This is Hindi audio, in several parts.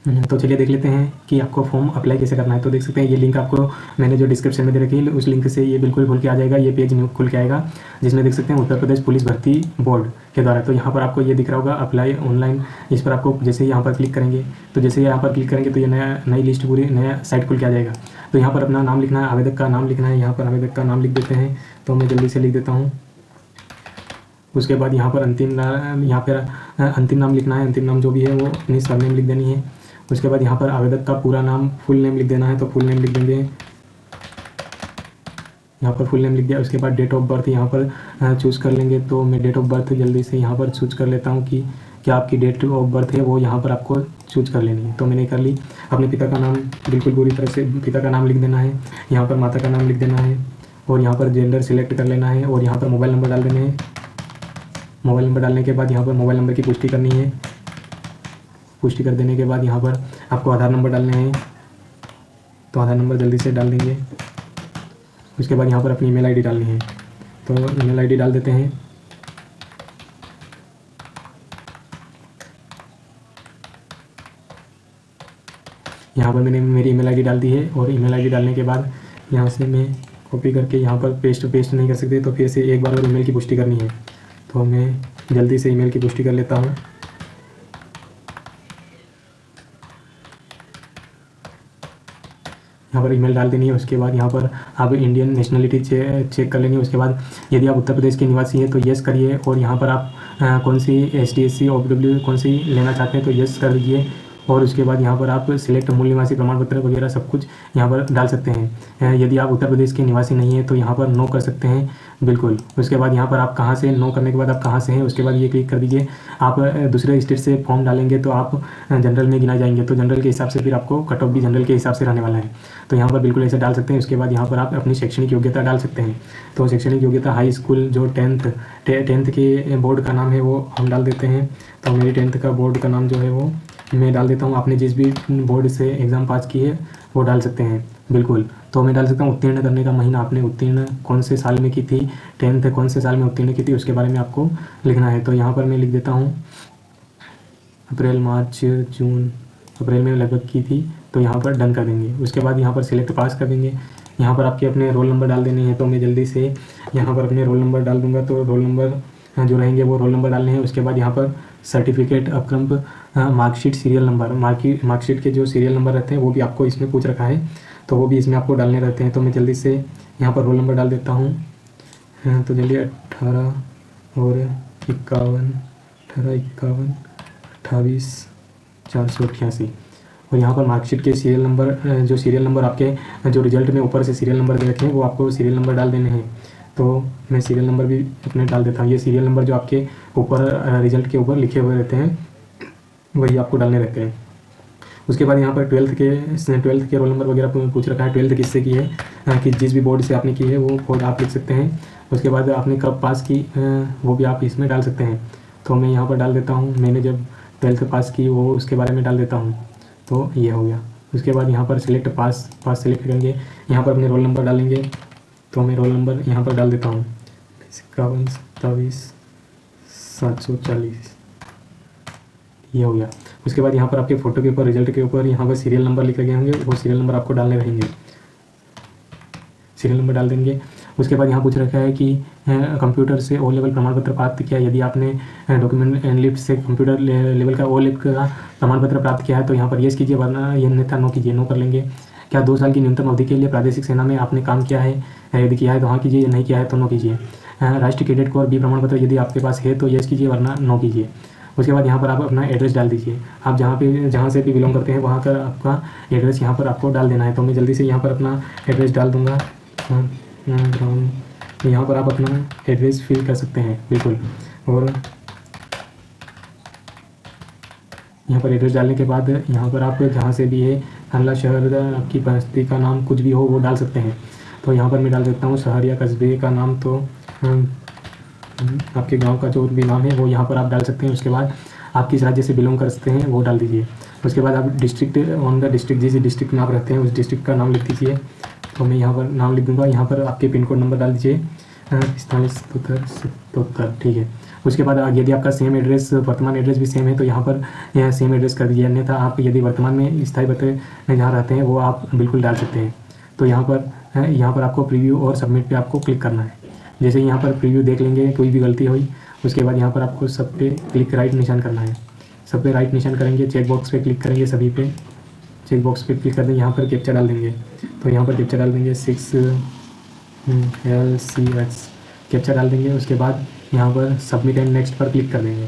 तो चलिए देख लेते हैं कि आपको फॉर्म अप्लाई कैसे करना है। तो देख सकते हैं ये लिंक आपको मैंने जो डिस्क्रिप्शन में दे रखी है उस लिंक से ये बिल्कुल खुल के आ जाएगा। ये पेज न्यू खुल के आएगा जिसमें देख सकते हैं उत्तर प्रदेश पुलिस भर्ती बोर्ड के द्वारा। तो यहाँ पर आपको ये दिख रहा होगा अप्लाई ऑनलाइन। इस पर आपको जैसे ही यहाँ पर क्लिक करेंगे तो जैसे यहाँ पर क्लिक करेंगे तो ये नई लिस्ट पूरी नया साइट खुल के आ जाएगा। तो यहाँ पर अपना नाम लिखना है, आवेदक का नाम लिखना है। यहाँ पर आवेदक का नाम लिख देते हैं, तो मैं जल्दी से लिख देता हूँ। उसके बाद यहाँ पर अंतिम नाम लिखना है। अंतिम नाम जो भी है वो अपनी सरनेम लिख देनी है। उसके बाद यहाँ पर आवेदक का पूरा नाम फुल नेम लिख देना है, तो फुल नेम लिख देंगे। यहाँ पर फुल नेम लिख दिया। उसके बाद डेट ऑफ बर्थ यहाँ पर चूज़ कर लेंगे। तो मैं डेट ऑफ बर्थ जल्दी से यहाँ पर चूज़ कर लेता हूँ कि क्या आपकी डेट ऑफ बर्थ है वो यहाँ पर आपको चूज़ कर लेनी है। तो मैंने कर ली। अपने पिता का नाम बिल्कुल पूरी तरह से पिता का नाम लिख देना है। यहाँ पर माता का नाम लिख देना है और यहाँ पर जेंडर सिलेक्ट कर लेना है और यहाँ पर मोबाइल नंबर डाल देने हैं। मोबाइल नंबर डालने के बाद यहाँ पर मोबाइल नंबर की पुष्टि करनी है। पुष्टि कर देने के बाद यहाँ पर आपको आधार नंबर डालने हैं, तो आधार नंबर जल्दी से डाल देंगे। उसके बाद यहाँ पर अपनी ईमेल आईडी डालनी है, तो ईमेल आईडी डाल देते हैं। यहाँ पर मैंने मेरी ईमेल आईडी डाल दी है और ईमेल आईडी डालने के बाद यहाँ से मैं कॉपी करके यहाँ पर पेस्ट नहीं कर सकते, तो फिर से एक बार और ईमेल की पुष्टि करनी है। तो मैं जल्दी से ईमेल की पुष्टि कर लेता हूँ। यहाँ पर ईमेल डाल देनी है। उसके बाद यहाँ पर आप इंडियन नेशनलिटी चेक कर लेंगे। उसके बाद यदि आप उत्तर प्रदेश के निवासी हैं तो येस करिए और यहाँ पर आप कौन सी ST/SC OPW कौन सी लेना चाहते हैं तो येस कर दीजिए। और उसके बाद यहाँ पर आप सिलेक्ट मूल निवासी प्रमाण पत्र वगैरह सब कुछ यहाँ पर डाल सकते हैं। यदि आप उत्तर प्रदेश के निवासी नहीं हैं तो यहाँ पर नो कर सकते हैं बिल्कुल। उसके बाद यहाँ पर आप कहाँ से, नो करने के बाद आप कहाँ से हैं उसके बाद ये क्लिक कर दीजिए। आप दूसरे स्टेट से फॉर्म डालेंगे तो आप जनरल में गिना जाएंगे, तो जनरल के हिसाब से फिर आपको कट ऑफ भी जनरल के हिसाब से रहने वाला है। तो यहाँ पर बिल्कुल ऐसे डाल सकते हैं। उसके बाद यहाँ पर आप अपनी शैक्षणिक योग्यता डाल सकते हैं। तो शैक्षणिक योग्यता हाई स्कूल जो टेंथ के बोर्ड का नाम है वो हम डाल देते हैं। तो मेरी 10th का बोर्ड का नाम जो है वो मैं डाल देता हूँ। आपने जिस भी बोर्ड से एग्ज़ाम पास की है वो डाल सकते हैं बिल्कुल। तो मैं डाल सकता हूँ उत्तीर्ण करने का महीना, आपने उत्तीर्ण कौन से साल में की थी, 10th कौन से साल में उत्तीर्ण की थी उसके बारे में आपको लिखना है। तो यहाँ पर मैं लिख देता हूँ अप्रैल मार्च जून, अप्रैल में लगभग की थी, तो यहाँ पर डन कर देंगे। उसके बाद यहाँ पर सिलेक्ट पास कर देंगे। यहाँ पर आपके अपने रोल नंबर डाल देने हैं, तो मैं जल्दी से यहाँ पर अपने रोल नंबर डाल दूँगा। तो रोल नंबर जो रहेंगे वो रोल नंबर डालने हैं। उसके बाद यहाँ पर सर्टिफिकेट अपक्रम मार्कशीट सीरियल नंबर, मार्कशीट के जो सीरियल नंबर रहते हैं वो भी आपको इसमें पूछ रखा है, तो वो भी इसमें आपको डालने रहते हैं। तो मैं जल्दी से यहाँ पर रोल नंबर डाल देता हूँ। तो जल्दी 18 और 51, 28 488। और यहाँ पर मार्कशीट के सीरियल नंबर, जो सीरियल नंबर आपके जो रिजल्ट में ऊपर से सीरियल नंबर दे रखे हैं वो आपको सीरियल नंबर डाल देने हैं। तो मैं सीरियल नंबर भी अपने डाल देता हूँ। ये सीरियल नंबर जो आपके ऊपर रिजल्ट के ऊपर लिखे हुए रहते हैं वही आपको डालने रहते हैं। उसके बाद यहाँ पर 12th के रोल नंबर वगैरह पूछ रखा है। 12th किससे की है, कि जिस भी बोर्ड से आपने की है वो बोर्ड आप लिख सकते हैं। उसके बाद आपने कब पास की वो भी आप इसमें डाल सकते हैं। तो मैं यहाँ पर डाल देता हूँ, मैंने जब 12th पास की वो उसके बारे में डाल देता हूँ। तो ये हो गया। उसके बाद यहाँ पर सिलेक्ट पास सेलेक्ट करेंगे। यहाँ पर अपने रोल नंबर डालेंगे, तो मैं रोल नंबर यहाँ पर डाल देता हूँ 51 27 740, ये हो गया। उसके बाद यहाँ पर आपके फ़ोटो के ऊपर रिजल्ट के ऊपर यहाँ पर सीरियल नंबर लिखे गए होंगे, वो सीरियल नंबर आपको डालने रहेंगे। सीरियल नंबर डाल देंगे। उसके बाद यहाँ पूछ रखा है कि कंप्यूटर से O लेवल प्रमाण पत्र प्राप्त किया। यदि आपने डॉक्यूमेंट एनलिफ्ट से कंप्यूटर लेवल का O लेवल का प्रमाण पत्र प्राप्त किया है तो यहाँ पर येस कीजिए, वरना ये अन्यथा नो कीजिए, नो कर लेंगे। क्या 2 साल की न्यूनतम अवधि के लिए प्रादेशिक सेना में आपने काम किया है, यदि किया है तो हाँ कीजिए, नहीं किया है तो नो कीजिए। राष्ट्रीय कैडेट कोर B प्रमाण पत्र यदि आपके पास है तो येस कीजिए, वरना नो कीजिए। उसके बाद यहाँ पर आप अपना एड्रेस डाल दीजिए। आप जहाँ से भी बिलोंग करते हैं वहाँ का आपका एड्रेस यहाँ पर आपको डाल देना है। तो मैं जल्दी से यहाँ पर अपना एड्रेस डाल दूँगा। यहाँ पर आप अपना एड्रेस फिल कर सकते हैं बिल्कुल। और यहाँ पर एड्रेस डालने के बाद यहाँ पर आप जहाँ से भी है हल्ला शहर आपकी बस्ती का नाम कुछ भी हो वो डाल सकते हैं। तो यहाँ पर मैं डाल देता हूँ शहर या कस्बे का नाम, तो आपके गांव का जो भी नाम है वो यहाँ पर आप डाल सकते हैं। उसके बाद आप किस राज्य से बिलोंग करते हैं वो डाल दीजिए। उसके बाद आप डिस्ट्रिक्ट ऑन द डिस्ट्रिक्ट, जिस डिस्ट्रिक्ट में आप रहते हैं उस डिस्ट्रिक्ट का नाम लिख दीजिए। तो मैं यहाँ पर नाम लिख दूँगा। यहाँ पर आपके पिन कोड नंबर डाल दीजिए 45 ठीक है। उसके बाद यदि आपका सेम एड्रेस, वर्तमान एड्रेस भी सेम है तो यहाँ पर यह सेम एड्रेस कर दीजिए, अन्यथा आप यदि वर्तमान में स्थायी पते में जहाँ रहते हैं वो आप बिल्कुल डाल सकते हैं। तो यहाँ पर आपको प्रीव्यू और सबमिट पे आपको क्लिक करना है। जैसे यहाँ पर प्रीव्यू देख लेंगे कोई भी गलती हुई, उसके बाद यहाँ पर आपको सब पे क्लिक राइट निशान करना है। सब पे राइट निशान करेंगे, चेक बॉक्स पे क्लिक करेंगे, सभी पे चेक बॉक्स पे क्लिक कर देंगे। यहाँ पर कैप्चा डाल देंगे, तो यहाँ पर कैप्चा डाल देंगे 6LCX कैप्चा डाल देंगे। उसके बाद यहाँ पर सबमिट एंड नेक्स्ट पर क्लिक कर देंगे।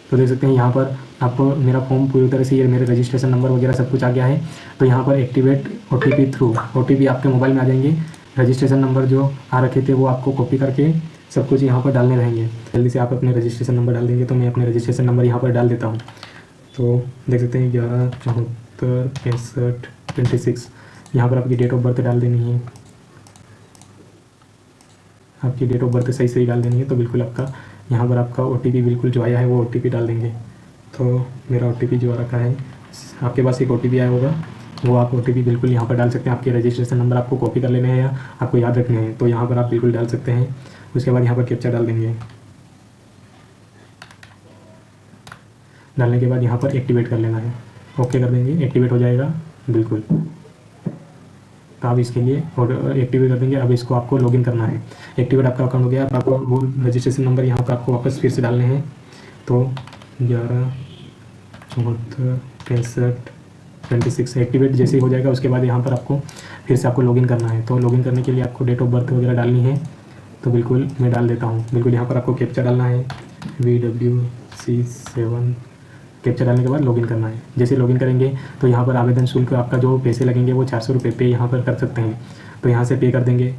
तो देख सकते हैं यहाँ पर आपको मेरा फॉर्म पूरी तरह से, ये मेरे रजिस्ट्रेशन नंबर वगैरह सब कुछ आ गया है। तो यहाँ पर एक्टिवेट OTP थ्रू, OTP आपके मोबाइल में आ जाएंगे। रजिस्ट्रेशन नंबर जो आ रखे थे वो आपको कॉपी करके सब कुछ यहाँ पर डालने रहेंगे। जल्दी से आप अपने रजिस्ट्रेशन नंबर डाल देंगे। तो मैं अपने रजिस्ट्रेशन नंबर यहाँ पर डाल देता हूँ। तो देख सकते हैं 11/74/65/26। यहाँ पर आपकी डेट ऑफ बर्थ डाल देनी है, आपकी डेट ऑफ बर्थ सही डाल देनी है। तो बिल्कुल आपका यहाँ पर आपका OTP बिल्कुल जो आया है वो OTP डाल देंगे। तो मेरा OTP जो आ रखा है, आपके पास एक OTP आया होगा, वो आप OTP बिल्कुल यहाँ पर डाल सकते हैं। आपके रजिस्ट्रेशन नंबर आपको कॉपी कर लेने हैं या आपको याद रखने हैं, तो यहाँ पर आप बिल्कुल डाल सकते हैं। उसके बाद यहाँ पर कैप्चा डाल देंगे। डालने के बाद यहाँ पर एक्टिवेट कर लेना है, ओके कर देंगे, एक्टिवेट हो जाएगा बिल्कुल। तो आप इसके लिए और एक्टिवेट कर देंगे। अब इसको आपको लॉगिन करना है। एक्टिवेट आपका अकाउंट हो गया। अब आपको वो रजिस्ट्रेशन नंबर यहाँ पर आपको वापस फिर से डालने हैं। तो 11/74/65/26 एक्टिवेट जैसे ही हो जाएगा, उसके बाद यहाँ पर आपको फिर से आपको लॉगिन करना है। तो लॉगिन करने के लिए आपको डेट ऑफ बर्थ वगैरह डालनी है। तो बिल्कुल मैं डाल देता हूँ। बिल्कुल यहाँ पर आपको कैप्चा डालना है, VWC7 कैप्चा डालने के बाद लॉगिन करना है। जैसे लॉगिन करेंगे तो यहाँ पर आवेदन शुल्क आपका जो पैसे लगेंगे वो 400 रुपये पे यहाँ पर कर सकते हैं। तो यहाँ से पे कर देंगे।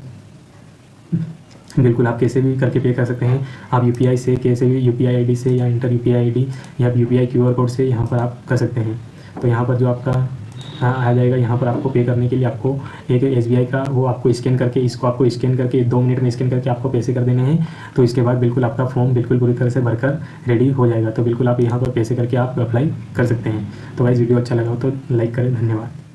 बिल्कुल आप कैसे भी करके पे कर सकते हैं। आप UPI से, कैसे भी UPI ID से या इंटर UPI ID या UPI QR कोड से यहाँ पर आप कर सकते हैं। तो यहाँ पर जो आपका आ जाएगा, यहाँ पर आपको पे करने के लिए आपको एक SBI का वो आपको स्कैन करके, इसको आपको स्कैन करके 2 मिनट में स्कैन करके आपको पैसे कर देने हैं। तो इसके बाद बिल्कुल आपका फॉर्म बिल्कुल पूरी तरह से भरकर रेडी हो जाएगा। तो बिल्कुल आप यहाँ पर पैसे करके आप अप्लाई कर सकते हैं। तो गाइस वीडियो अच्छा लगा हो तो लाइक करें। धन्यवाद।